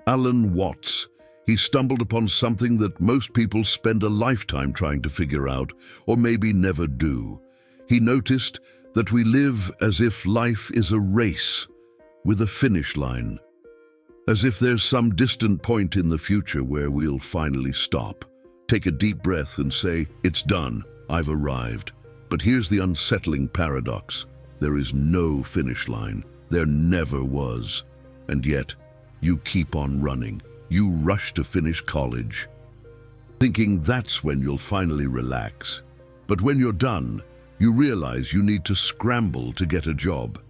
Alan Watts. He stumbled upon something that most people spend a lifetime trying to figure out, or maybe never do. He noticed that we live as if life is a race with a finish line, as if there's some distant point in the future where we'll finally stop, take a deep breath and say, "It's done, I've arrived." But here's the unsettling paradox. There is no finish line. There never was. And yet, you keep on running. You rush to finish college, thinking that's when you'll finally relax. But when you're done, you realize you need to scramble to get a job.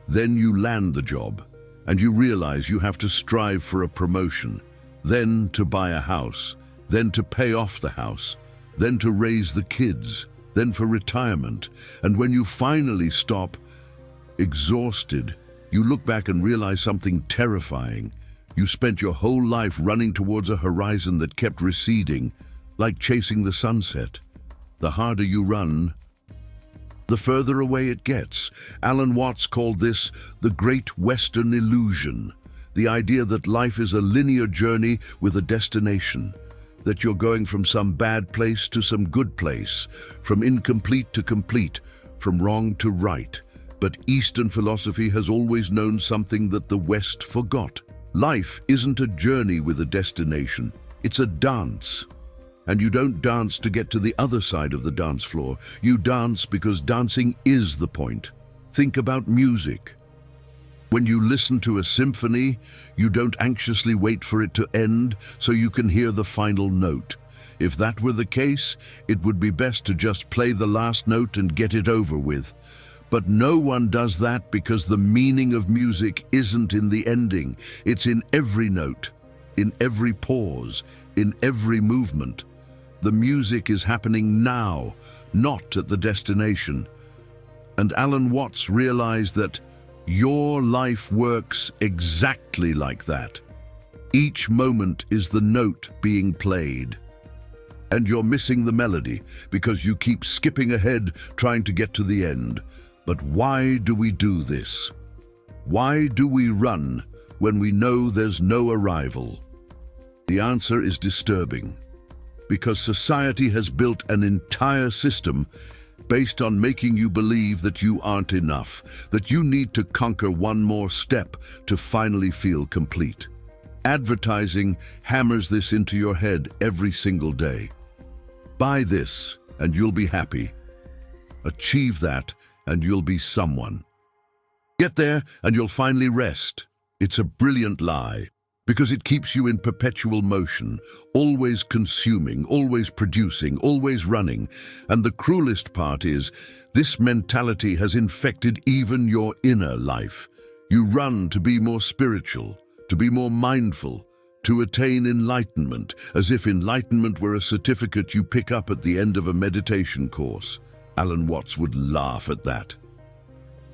Then you land the job, and you realize you have to strive for a promotion, then to buy a house, then to pay off the house, then to raise the kids, then for retirement. And when you finally stop, exhausted, you look back and realize something terrifying. You spent your whole life running towards a horizon that kept receding, like chasing the sunset. The harder you run, the further away it gets. Alan Watts called this the Great Western Illusion, the idea that life is a linear journey with a destination, that you're going from some bad place to some good place, from incomplete to complete, from wrong to right. But Eastern philosophy has always known something that the West forgot. Life isn't a journey with a destination, it's a dance. And you don't dance to get to the other side of the dance floor. You dance because dancing is the point. Think about music. When you listen to a symphony, you don't anxiously wait for it to end so you can hear the final note. If that were the case, it would be best to just play the last note and get it over with. But no one does that because the meaning of music isn't in the ending. It's in every note, in every pause, in every movement. The music is happening now, not at the destination. And Alan Watts realized that your life works exactly like that. Each moment is the note being played. And you're missing the melody because you keep skipping ahead trying to get to the end. But why do we do this? Why do we run when we know there's no arrival? The answer is disturbing. Because society has built an entire system based on making you believe that you aren't enough, that you need to conquer one more step to finally feel complete. Advertising hammers this into your head every single day. Buy this and you'll be happy. Achieve that and you'll be someone. Get there and you'll finally rest. It's a brilliant lie, because it keeps you in perpetual motion, always consuming, always producing, always running. And the cruelest part is, this mentality has infected even your inner life. You run to be more spiritual, to be more mindful, to attain enlightenment, as if enlightenment were a certificate you pick up at the end of a meditation course. Alan Watts would laugh at that.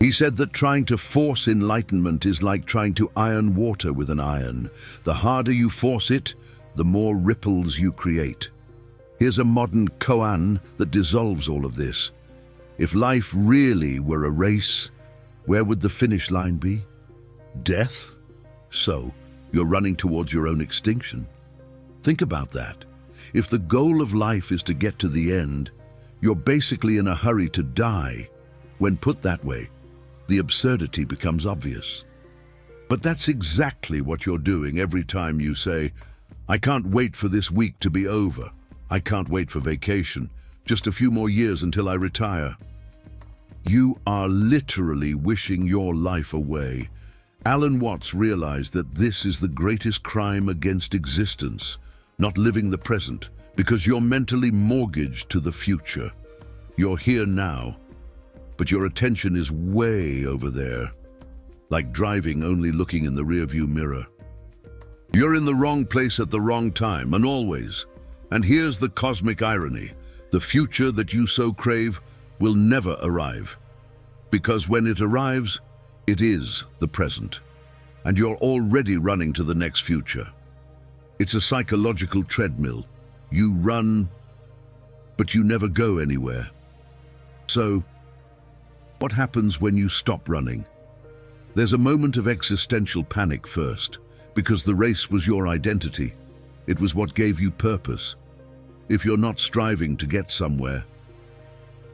He said that trying to force enlightenment is like trying to iron water with an iron. The harder you force it, the more ripples you create. Here's a modern koan that dissolves all of this. If life really were a race, where would the finish line be? Death? So, you're running towards your own extinction. Think about that. If the goal of life is to get to the end, you're basically in a hurry to die. When put that way, the absurdity becomes obvious. But that's exactly what you're doing every time you say, "I can't wait for this week to be over. I can't wait for vacation. Just a few more years until I retire." You are literally wishing your life away. Alan Watts realized that this is the greatest crime against existence, not living the present, because you're mentally mortgaged to the future. You're here now, but your attention is way over there, like driving only looking in the rearview mirror. You're in the wrong place at the wrong time, and always. And here's the cosmic irony. The future that you so crave will never arrive. Because when it arrives, it is the present. And you're already running to the next future. It's a psychological treadmill. You run, but you never go anywhere. So, what happens when you stop running? There's a moment of existential panic first, because the race was your identity. It was what gave you purpose. If you're not striving to get somewhere,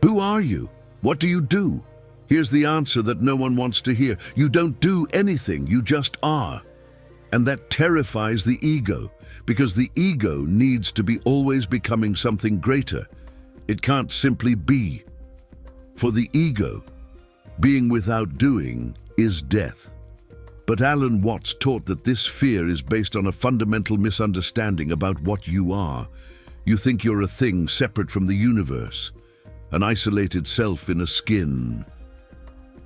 who are you? What do you do? Here's the answer that no one wants to hear. You don't do anything, you just are. And that terrifies the ego, because the ego needs to be always becoming something greater. It can't simply be. For the ego, being without doing is death. But Alan Watts taught that this fear is based on a fundamental misunderstanding about what you are. You think you're a thing separate from the universe, an isolated self in a skin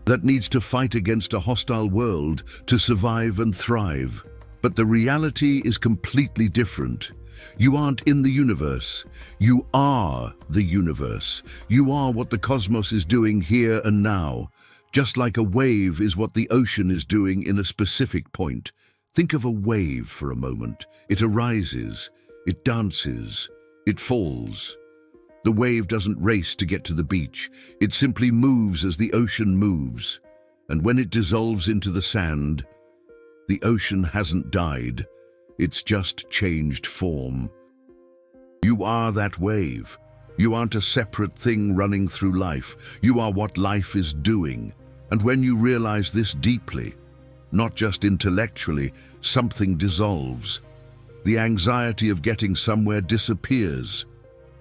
that needs to fight against a hostile world to survive and thrive. But the reality is completely different. You aren't in the universe. You are the universe. You are what the cosmos is doing here and now. Just like a wave is what the ocean is doing in a specific point. Think of a wave for a moment. It arises, it dances, it falls. The wave doesn't race to get to the beach. It simply moves as the ocean moves. And when it dissolves into the sand, the ocean hasn't died. It's just changed form. You are that wave. You aren't a separate thing running through life. You are what life is doing. And when you realize this deeply, not just intellectually, something dissolves. The anxiety of getting somewhere disappears,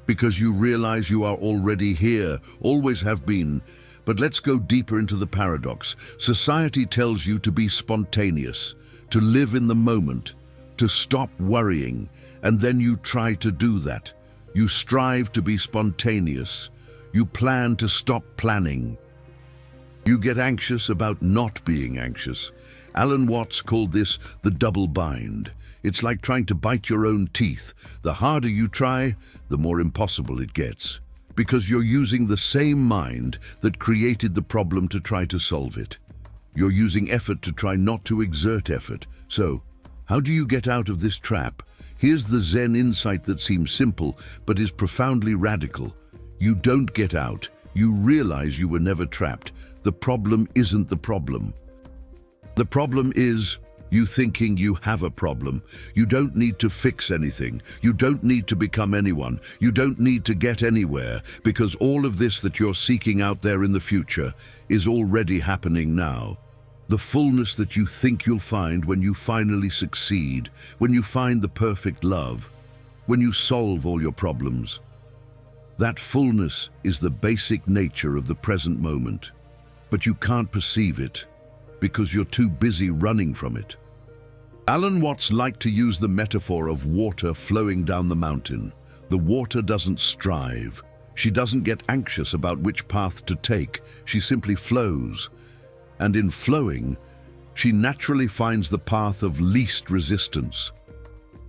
because you realize you are already here, always have been. But let's go deeper into the paradox. Society tells you to be spontaneous, to live in the moment, to stop worrying, and then you try to do that. You strive to be spontaneous. You plan to stop planning. You get anxious about not being anxious. Alan Watts called this the double bind. It's like trying to bite your own teeth. The harder you try, the more impossible it gets. Because you're using the same mind that created the problem to try to solve it. You're using effort to try not to exert effort. So, how do you get out of this trap? Here's the Zen insight that seems simple, but is profoundly radical. You don't get out. You realize you were never trapped. The problem isn't the problem. The problem is you thinking you have a problem. You don't need to fix anything. You don't need to become anyone. You don't need to get anywhere, because all of this that you're seeking out there in the future is already happening now. The fullness that you think you'll find when you finally succeed, when you find the perfect love, when you solve all your problems. That fullness is the basic nature of the present moment. But you can't perceive it because you're too busy running from it. Alan Watts liked to use the metaphor of water flowing down the mountain. The water doesn't strive. She doesn't get anxious about which path to take. She simply flows. And in flowing, she naturally finds the path of least resistance.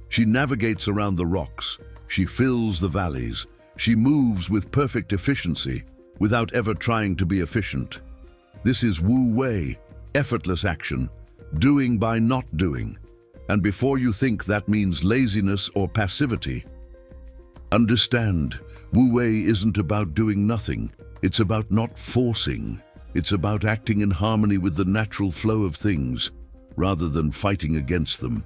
She navigates around the rocks. She fills the valleys. She moves with perfect efficiency without ever trying to be efficient. This is Wu Wei, effortless action, doing by not doing. And before you think that means laziness or passivity, understand, Wu Wei isn't about doing nothing. It's about not forcing. It's about acting in harmony with the natural flow of things, rather than fighting against them.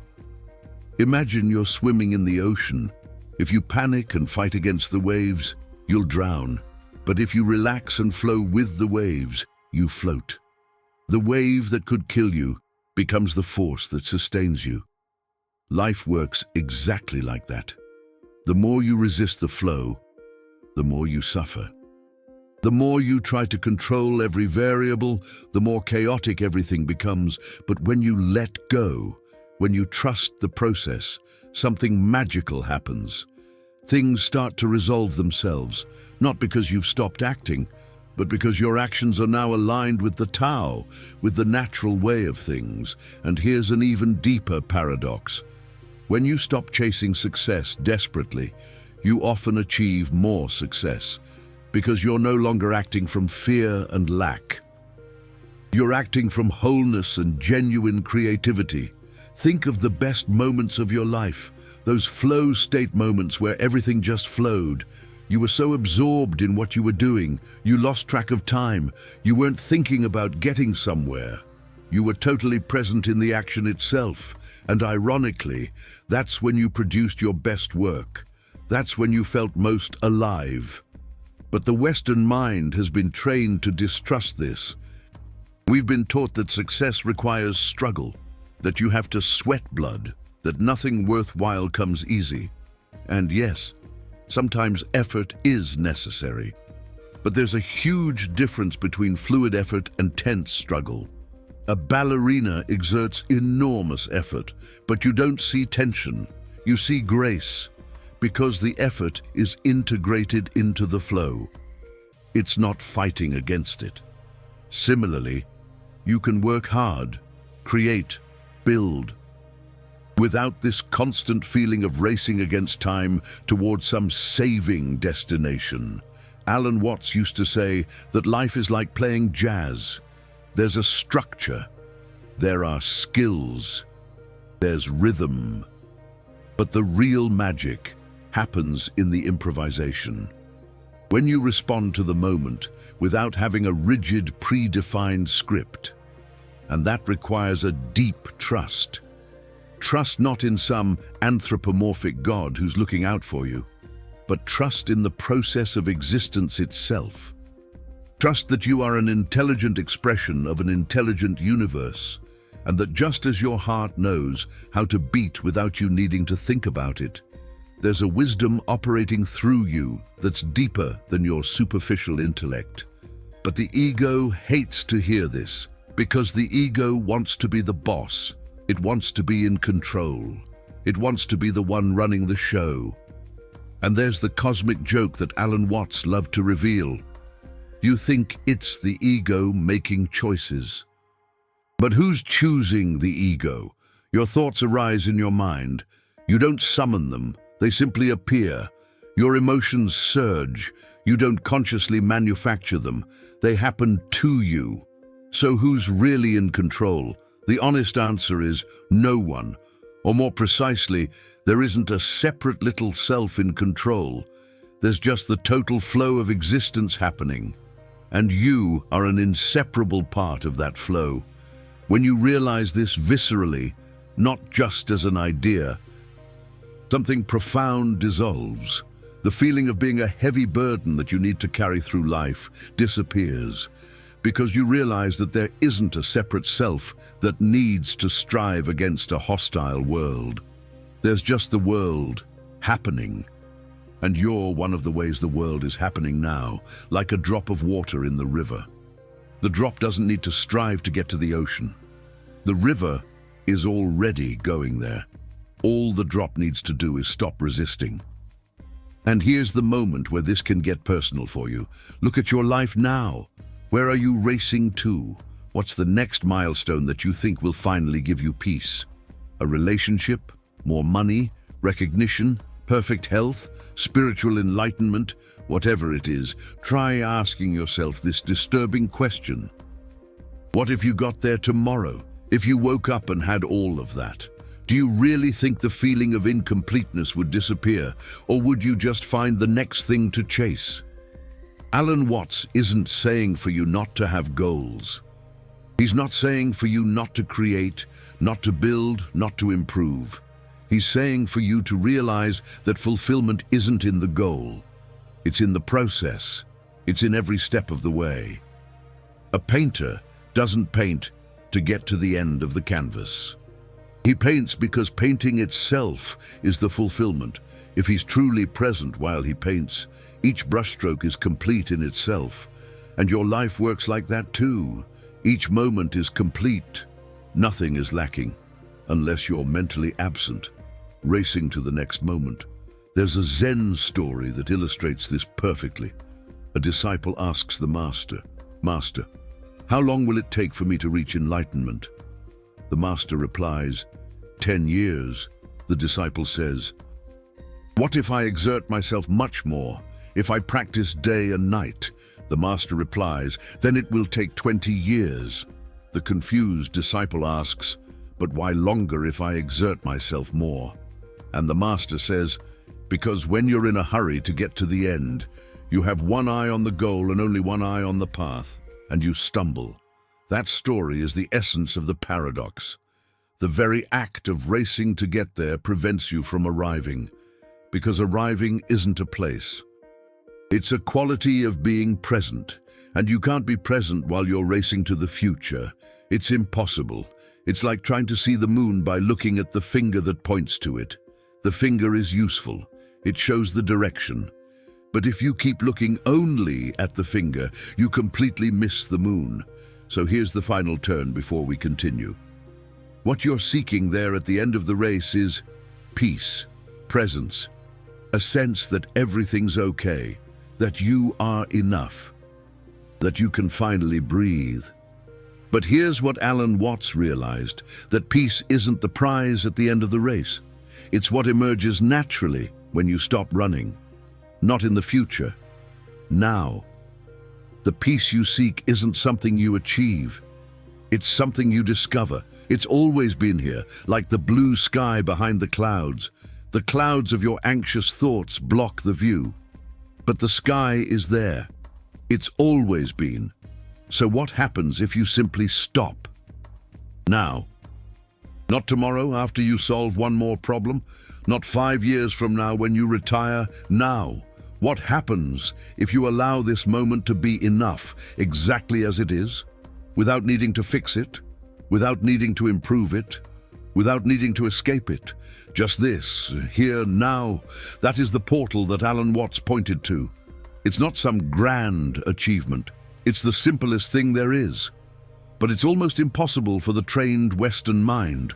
Imagine you're swimming in the ocean. If you panic and fight against the waves, you'll drown. But if you relax and flow with the waves, you float. The wave that could kill you becomes the force that sustains you. Life works exactly like that. The more you resist the flow, the more you suffer. The more you try to control every variable, the more chaotic everything becomes. But when you let go, when you trust the process, something magical happens. Things start to resolve themselves, not because you've stopped acting, but because your actions are now aligned with the Tao, with the natural way of things. And here's an even deeper paradox. When you stop chasing success desperately, you often achieve more success, because you're no longer acting from fear and lack. You're acting from wholeness and genuine creativity. Think of the best moments of your life, those flow state moments where everything just flowed. You were so absorbed in what you were doing, you lost track of time. You weren't thinking about getting somewhere. You were totally present in the action itself. And ironically, that's when you produced your best work. That's when you felt most alive. But the Western mind has been trained to distrust this. We've been taught that success requires struggle, that you have to sweat blood, that nothing worthwhile comes easy. And yes, sometimes effort is necessary. But there's a huge difference between fluid effort and tense struggle. A ballerina exerts enormous effort, but you don't see tension, you see grace, because the effort is integrated into the flow. It's not fighting against it. Similarly, you can work hard, create, build, without this constant feeling of racing against time towards some saving destination. Alan Watts used to say that life is like playing jazz. There's a structure, there are skills, there's rhythm. But the real magic happens in the improvisation. When you respond to the moment without having a rigid, predefined script. And that requires a deep trust. Trust not in some anthropomorphic God who's looking out for you, but trust in the process of existence itself. Trust that you are an intelligent expression of an intelligent universe, and that just as your heart knows how to beat without you needing to think about it, there's a wisdom operating through you that's deeper than your superficial intellect. But the ego hates to hear this, because the ego wants to be the boss. It wants to be in control. It wants to be the one running the show. And there's the cosmic joke that Alan Watts loved to reveal. You think it's the ego making choices. But who's choosing the ego? Your thoughts arise in your mind. You don't summon them, they simply appear. Your emotions surge. You don't consciously manufacture them. They happen to you. So who's really in control? The honest answer is no one. Or more precisely, there isn't a separate little self in control. There's just the total flow of existence happening. And you are an inseparable part of that flow. When you realize this viscerally, not just as an idea, something profound dissolves. The feeling of being a heavy burden that you need to carry through life disappears, because you realize that there isn't a separate self that needs to strive against a hostile world. There's just the world happening. And you're one of the ways the world is happening now, like a drop of water in the river. The drop doesn't need to strive to get to the ocean. The river is already going there. All the drop needs to do is stop resisting. And here's the moment where this can get personal for you. Look at your life now. Where are you racing to? What's the next milestone that you think will finally give you peace? A relationship? More money? Recognition? Perfect health, spiritual enlightenment, whatever it is, try asking yourself this disturbing question. What if you got there tomorrow? If you woke up and had all of that? Do you really think the feeling of incompleteness would disappear, or would you just find the next thing to chase? Alan Watts isn't saying for you not to have goals. He's not saying for you not to create, not to build, not to improve. He's saying for you to realize that fulfillment isn't in the goal. It's in the process. It's in every step of the way. A painter doesn't paint to get to the end of the canvas. He paints because painting itself is the fulfillment. If he's truly present while he paints, each brushstroke is complete in itself. And your life works like that too. Each moment is complete. Nothing is lacking, unless you're mentally absent, racing to the next moment. There's a Zen story that illustrates this perfectly. A disciple asks the master, "Master, how long will it take for me to reach enlightenment?" The master replies, 10 years. The disciple says, "What if I exert myself much more? If I practice day and night?" The master replies, "Then it will take 20 years. The confused disciple asks, "But why longer if I exert myself more?" And the master says, "Because when you're in a hurry to get to the end, you have one eye on the goal and only one eye on the path, and you stumble." That story is the essence of the paradox. The very act of racing to get there prevents you from arriving, because arriving isn't a place. It's a quality of being present, and you can't be present while you're racing to the future. It's impossible. It's like trying to see the moon by looking at the finger that points to it. The finger is useful. It shows the direction. But if you keep looking only at the finger, you completely miss the moon. So here's the final turn before we continue. What you're seeking there at the end of the race is peace, presence, a sense that everything's okay, that you are enough, that you can finally breathe. But here's what Alan Watts realized, that peace isn't the prize at the end of the race. It's what emerges naturally when you stop running. Not in the future, now. The peace you seek isn't something you achieve. It's something you discover. It's always been here, like the blue sky behind the clouds. The clouds of your anxious thoughts block the view. But the sky is there. It's always been. So what happens if you simply stop? Now. Not tomorrow after you solve one more problem. Not 5 years from now when you retire. Now. What happens if you allow this moment to be enough, exactly as it is, without needing to fix it, without needing to improve it, without needing to escape it? Just this, here, now. That is the portal that Alan Watts pointed to. It's not some grand achievement. It's the simplest thing there is. But it's almost impossible for the trained Western mind,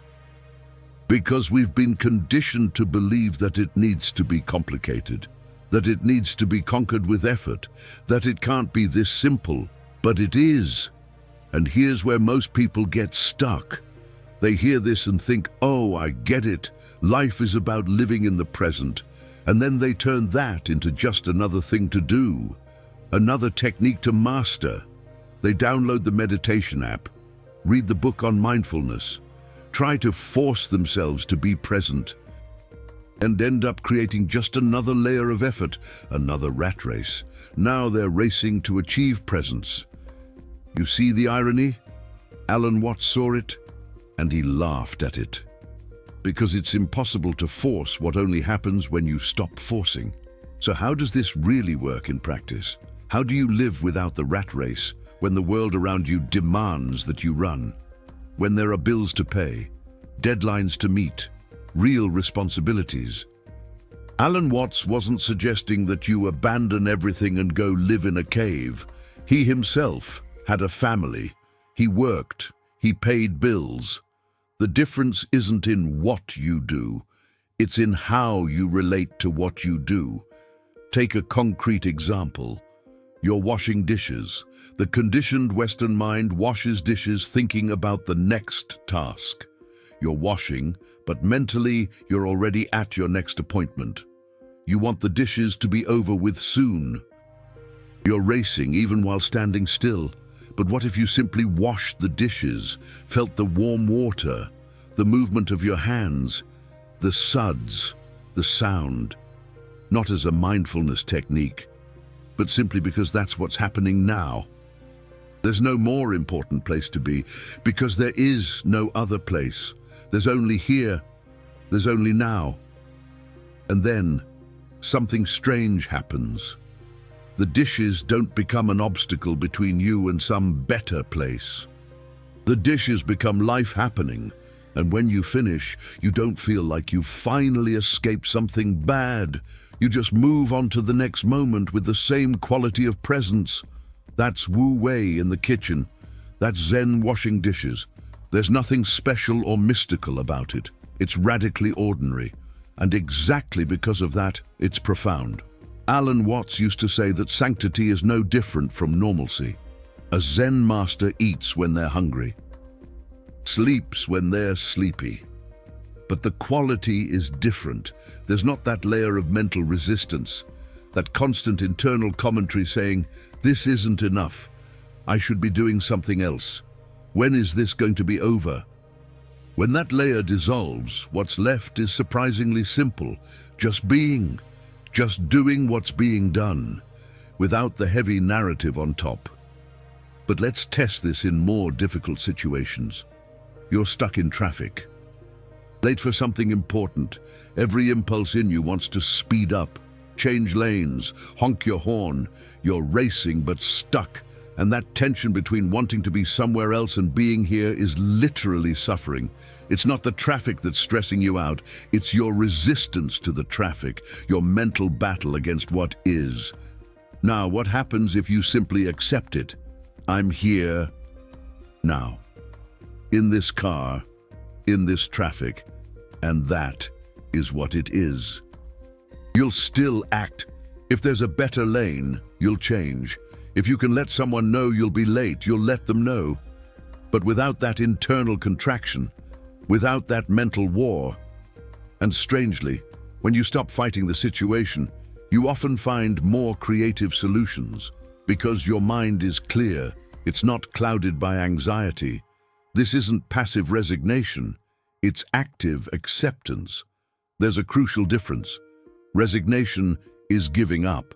because we've been conditioned to believe that it needs to be complicated, that it needs to be conquered with effort, that it can't be this simple, but it is. And here's where most people get stuck. They hear this and think, oh, I get it. Life is about living in the present. And then they turn that into just another thing to do, another technique to master. They download the meditation app, read the book on mindfulness, try to force themselves to be present, and end up creating just another layer of effort, another rat race. Now they're racing to achieve presence. You see the irony? Alan Watts saw it, and he laughed at it. Because it's impossible to force what only happens when you stop forcing. So how does this really work in practice? How do you live without the rat race when the world around you demands that you run? When there are bills to pay, deadlines to meet, real responsibilities. Alan Watts wasn't suggesting that you abandon everything and go live in a cave. He himself had a family. He worked. He paid bills. The difference isn't in what you do. It's in how you relate to what you do. Take a concrete example. You're washing dishes. The conditioned Western mind washes dishes thinking about the next task. You're washing, but mentally you're already at your next appointment. You want the dishes to be over with soon. You're racing even while standing still. But what if you simply washed the dishes, felt the warm water, the movement of your hands, the suds, the sound, not as a mindfulness technique, but simply because that's what's happening now. There's no more important place to be, because there is no other place. There's only here, there's only now. And then, something strange happens. The dishes don't become an obstacle between you and some better place. The dishes become life happening, and when you finish, you don't feel like you've finally escaped something bad. You just move on to the next moment with the same quality of presence. That's Wu Wei in the kitchen. That's Zen washing dishes. There's nothing special or mystical about it. It's radically ordinary. And exactly because of that, it's profound. Alan Watts used to say that sanctity is no different from normalcy. A Zen master eats when they're hungry, sleeps when they're sleepy. But the quality is different. There's not that layer of mental resistance, that constant internal commentary saying, this isn't enough. I should be doing something else. When is this going to be over? When that layer dissolves, what's left is surprisingly simple. Just being. Just doing what's being done, without the heavy narrative on top. But let's test this in more difficult situations. You're stuck in traffic. Late for something important. Every impulse in you wants to speed up, change lanes, honk your horn. You're racing but stuck. And that tension between wanting to be somewhere else and being here is literally suffering. It's not the traffic that's stressing you out. It's your resistance to the traffic, your mental battle against what is. Now, what happens if you simply accept it? I'm here now, in this car, in this traffic, and that is what it is. You'll still act. If there's a better lane, you'll change. If you can let someone know you'll be late, you'll let them know. But without that internal contraction, without that mental war, and strangely, when you stop fighting the situation, you often find more creative solutions because your mind is clear. It's not clouded by anxiety. This isn't passive resignation. It's active acceptance. There's a crucial difference. Resignation is giving up.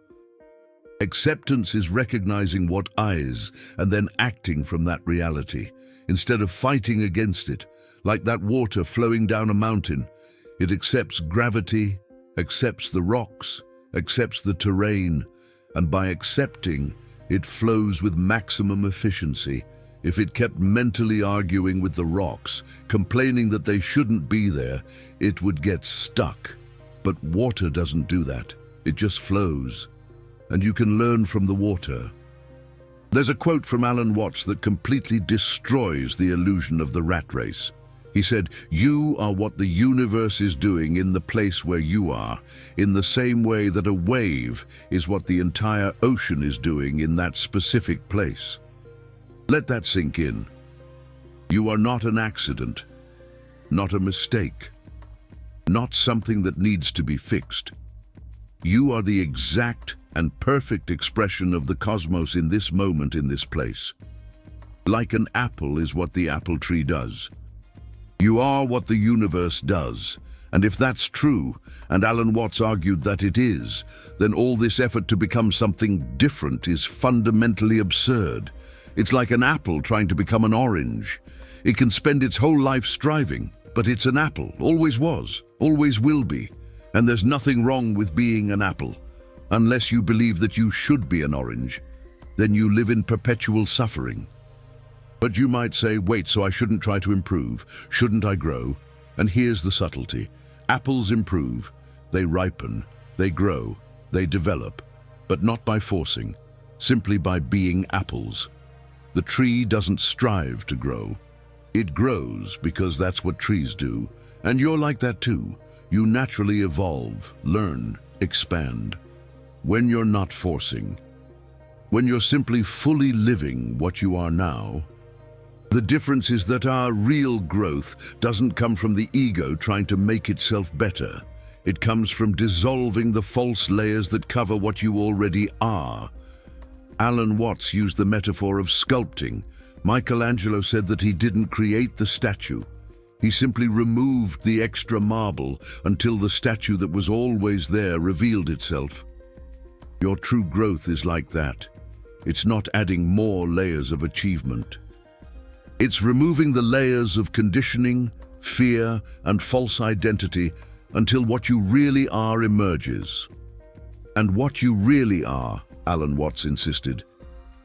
Acceptance is recognizing what is and then acting from that reality. Instead of fighting against it, like that water flowing down a mountain, it accepts gravity, accepts the rocks, accepts the terrain, and by accepting, it flows with maximum efficiency. If it kept mentally arguing with the rocks, complaining that they shouldn't be there, it would get stuck. But water doesn't do that. It just flows. And you can learn from the water. There's a quote from Alan Watts that completely destroys the illusion of the rat race. He said, "You are what the universe is doing in the place where you are, in the same way that a wave is what the entire ocean is doing in that specific place." Let that sink in. You are not an accident, not a mistake, not something that needs to be fixed. You are the exact and perfect expression of the cosmos in this moment, in this place. Like an apple is what the apple tree does. You are what the universe does. And if that's true, and Alan Watts argued that it is, then all this effort to become something different is fundamentally absurd. It's like an apple trying to become an orange. It can spend its whole life striving, but it's an apple, always was, always will be. And there's nothing wrong with being an apple. Unless you believe that you should be an orange, then you live in perpetual suffering. But you might say, wait, so I shouldn't try to improve? Shouldn't I grow? And here's the subtlety. Apples improve, they ripen, they grow, they develop, but not by forcing, simply by being apples. The tree doesn't strive to grow. It grows because that's what trees do. And you're like that too. You naturally evolve, learn, expand. When you're not forcing, when you're simply fully living what you are now. The difference is that our real growth doesn't come from the ego trying to make itself better. It comes from dissolving the false layers that cover what you already are. Alan Watts used the metaphor of sculpting. Michelangelo said that he didn't create the statue. He simply removed the extra marble until the statue that was always there revealed itself. Your true growth is like that. It's not adding more layers of achievement. It's removing the layers of conditioning, fear, and false identity until what you really are emerges. And what you really are, Alan Watts insisted,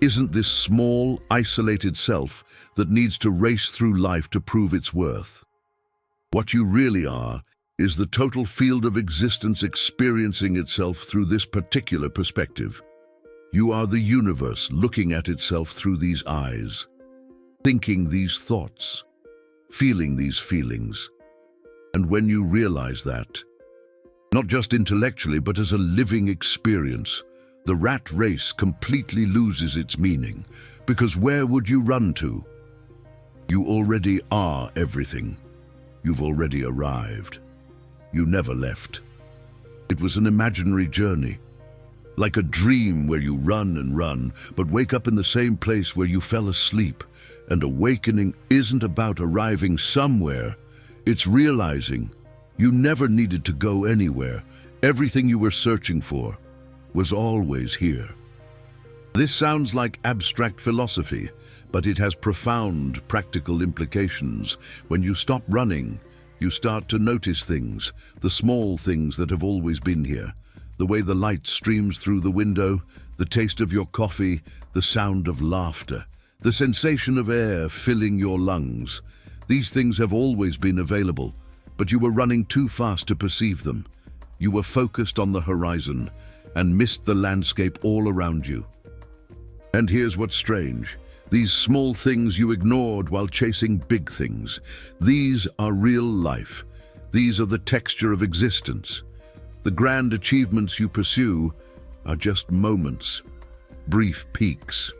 isn't this small, isolated self that needs to race through life to prove its worth. What you really are is the total field of existence experiencing itself through this particular perspective. You are the universe looking at itself through these eyes, thinking these thoughts, feeling these feelings. And when you realize that, not just intellectually but as a living experience, the rat race completely loses its meaning, because where would you run to? You already are everything. You've already arrived. You never left. It was an imaginary journey, like a dream where you run and run, but wake up in the same place where you fell asleep. And awakening isn't about arriving somewhere. It's realizing you never needed to go anywhere. Everything you were searching for was always here. This sounds like abstract philosophy, but it has profound practical implications. When you stop running You start to notice things, the small things that have always been here. The way the light streams through the window, the taste of your coffee, the sound of laughter, the sensation of air filling your lungs. These things have always been available, but you were running too fast to perceive them. You were focused on the horizon and missed the landscape all around you. And here's what's strange. These small things you ignored while chasing big things. These are real life. These are the texture of existence. The grand achievements you pursue are just moments, brief peaks.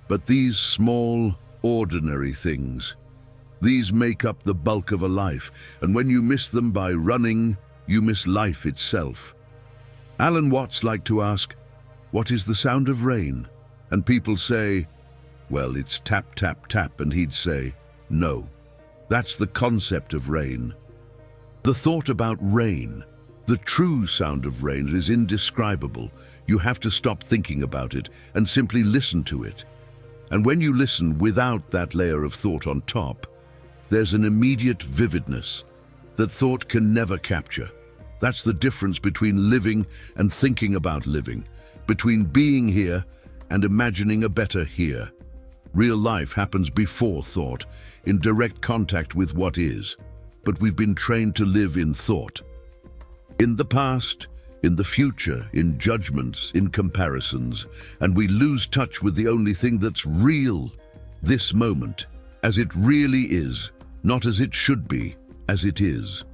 But these small, ordinary things, these make up the bulk of a life, and when you miss them by running, you miss life itself. Alan Watts liked to ask, "What is the sound of rain?" And people say, "Well, it's tap, tap, tap," and he'd say, "No, that's the concept of rain." The thought about rain, the true sound of rain, is indescribable. You have to stop thinking about it and simply listen to it. And when you listen without that layer of thought on top, there's an immediate vividness that thought can never capture. That's the difference between living and thinking about living, between being here and imagining a better here. Real life happens before thought, in direct contact with what is, but we've been trained to live in thought. In the past, in the future, in judgments, in comparisons, and we lose touch with the only thing that's real, this moment, as it really is, not as it should be, as it is.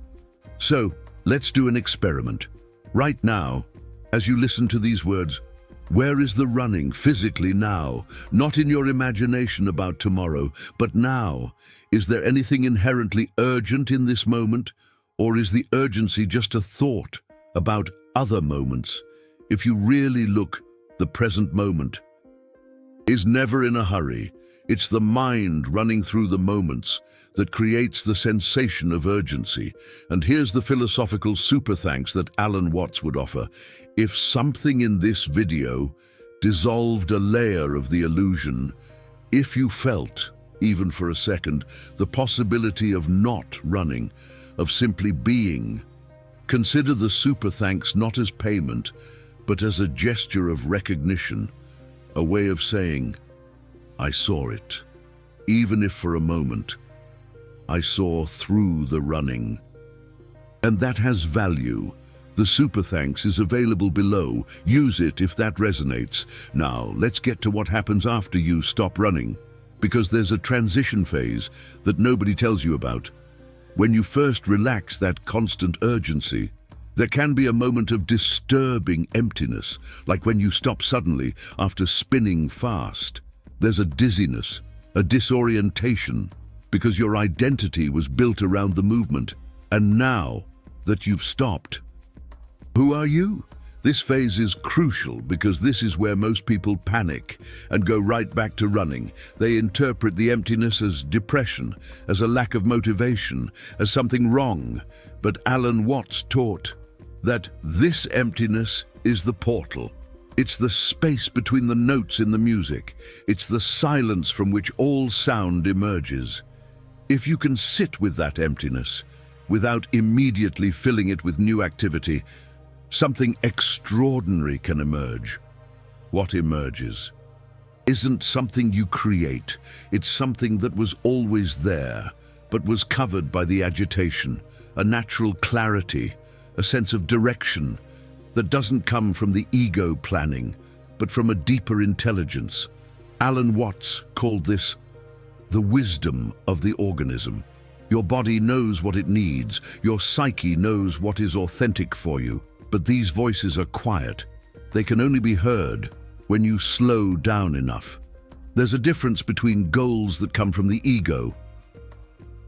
So, let's do an experiment. Right now, as you listen to these words, where is the running physically now? Not in your imagination about tomorrow, but now. Is there anything inherently urgent in this moment? Or is the urgency just a thought about other moments? If you really look, the present moment is never in a hurry. It's the mind running through the moments that creates the sensation of urgency. And here's the philosophical super thanks that Alan Watts would offer. If something in this video dissolved a layer of the illusion, if you felt, even for a second, the possibility of not running, of simply being, consider the super thanks not as payment, but as a gesture of recognition, a way of saying, I saw it, even if for a moment. I saw through the running. And that has value. The super thanks is available below. Use it if that resonates. Now, let's get to what happens after you stop running, because there's a transition phase that nobody tells you about. When you first relax that constant urgency, there can be a moment of disturbing emptiness, like when you stop suddenly after spinning fast. There's a dizziness, a disorientation, because your identity was built around the movement. And now that you've stopped, who are you? This phase is crucial because this is where most people panic and go right back to running. They interpret the emptiness as depression, as a lack of motivation, as something wrong. But Alan Watts taught that this emptiness is the portal. It's the space between the notes in the music. It's the silence from which all sound emerges. If you can sit with that emptiness, without immediately filling it with new activity, something extraordinary can emerge. What emerges isn't something you create. It's something that was always there, but was covered by the agitation, a natural clarity, a sense of direction that doesn't come from the ego planning, but from a deeper intelligence. Alan Watts called this the wisdom of the organism. Your body knows what it needs. Your psyche knows what is authentic for you. But these voices are quiet. They can only be heard when you slow down enough. There's a difference between goals that come from the ego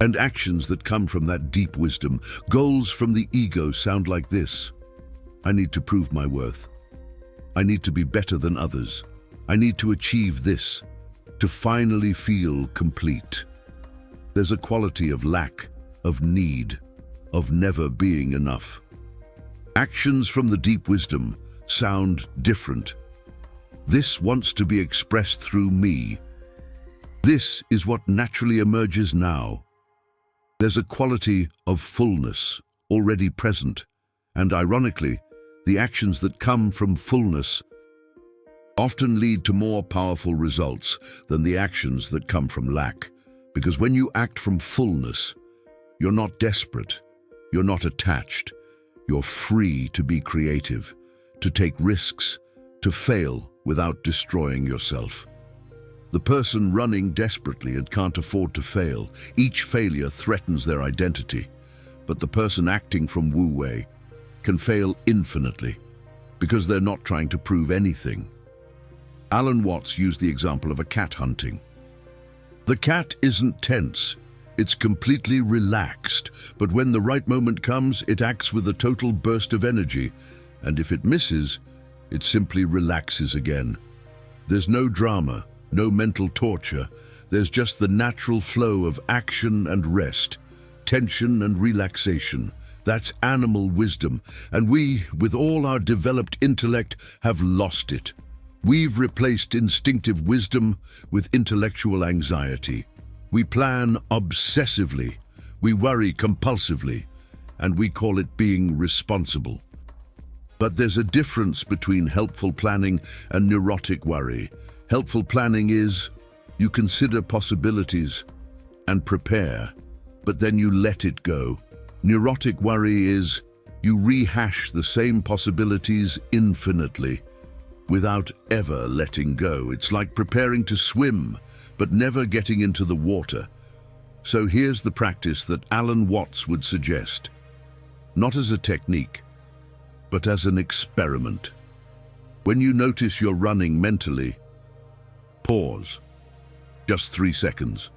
and actions that come from that deep wisdom. Goals from the ego sound like this. I need to prove my worth. I need to be better than others. I need to achieve this, to finally feel complete. There's a quality of lack, of need, of never being enough. Actions from the deep wisdom sound different. This wants to be expressed through me. This is what naturally emerges now. There's a quality of fullness already present, and ironically, the actions that come from fullness often lead to more powerful results than the actions that come from lack. Because when you act from fullness, you're not desperate, you're not attached, you're free to be creative, to take risks, to fail without destroying yourself. The person running desperately and can't afford to fail. Each failure threatens their identity. But the person acting from Wu Wei can fail infinitely because they're not trying to prove anything. Alan Watts used the example of a cat hunting. The cat isn't tense, it's completely relaxed, but when the right moment comes, it acts with a total burst of energy, and if it misses, it simply relaxes again. There's no drama, no mental torture, there's just the natural flow of action and rest, tension and relaxation. That's animal wisdom, and we, with all our developed intellect, have lost it. We've replaced instinctive wisdom with intellectual anxiety. We plan obsessively, we worry compulsively, and we call it being responsible. But there's a difference between helpful planning and neurotic worry. Helpful planning is, you consider possibilities and prepare, but then you let it go. Neurotic worry is, you rehash the same possibilities infinitely, without ever letting go. It's like preparing to swim, but never getting into the water. So here's the practice that Alan Watts would suggest. Not as a technique, but as an experiment. When you notice you're running mentally, pause, just 3 seconds,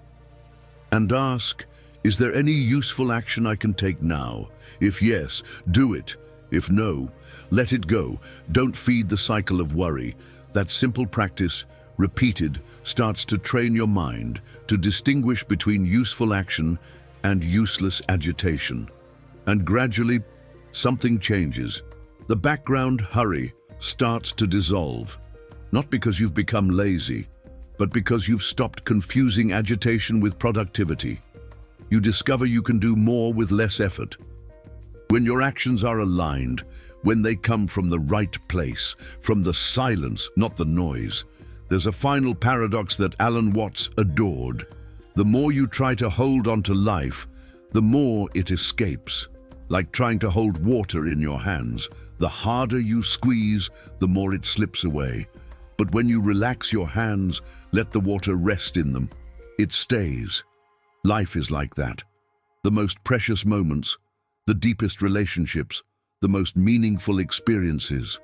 and ask, is there any useful action I can take now? If yes, do it. If no, let it go. Don't feed the cycle of worry. That simple practice, repeated, starts to train your mind to distinguish between useful action and useless agitation. And gradually, something changes. The background hurry starts to dissolve. Not because you've become lazy, but because you've stopped confusing agitation with productivity. You discover you can do more with less effort. When your actions are aligned, when they come from the right place, from the silence, not the noise, there's a final paradox that Alan Watts adored. The more you try to hold on to life, the more it escapes. Like trying to hold water in your hands, the harder you squeeze, the more it slips away. But when you relax your hands, let the water rest in them, it stays. Life is like that. The most precious moments, the deepest relationships, the most meaningful experiences.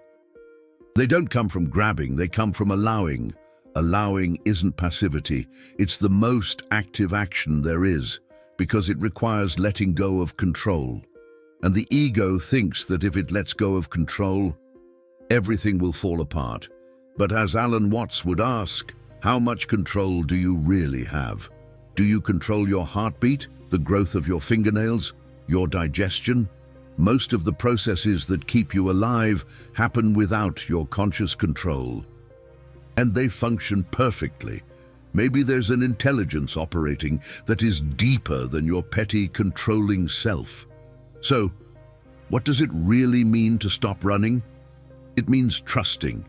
They don't come from grabbing, they come from allowing. Allowing isn't passivity, it's the most active action there is, because it requires letting go of control. And the ego thinks that if it lets go of control, everything will fall apart. But as Alan Watts would ask, how much control do you really have? Do you control your heartbeat, the growth of your fingernails, your digestion? Most of the processes that keep you alive happen without your conscious control. And they function perfectly. Maybe there's an intelligence operating that is deeper than your petty, controlling self. So, what does it really mean to stop running? It means trusting.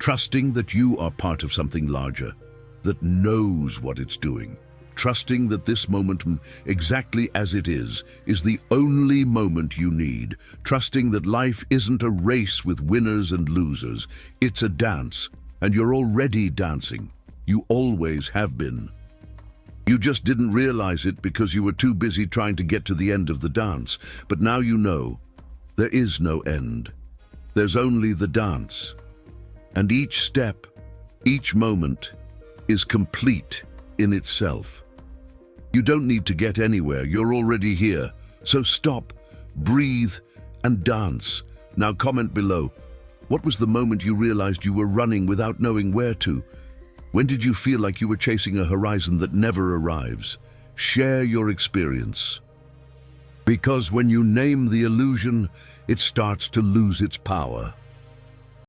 Trusting that you are part of something larger, that knows what it's doing. Trusting that this moment, exactly as it is the only moment you need. Trusting that life isn't a race with winners and losers. It's a dance, and you're already dancing. You always have been. You just didn't realize it because you were too busy trying to get to the end of the dance. But now you know, there is no end. There's only the dance. And each step, each moment, is complete in itself. You don't need to get anywhere, you're already here. So stop, breathe, and dance. Now comment below, what was the moment you realized you were running without knowing where to? When did you feel like you were chasing a horizon that never arrives? Share your experience. Because when you name the illusion, it starts to lose its power.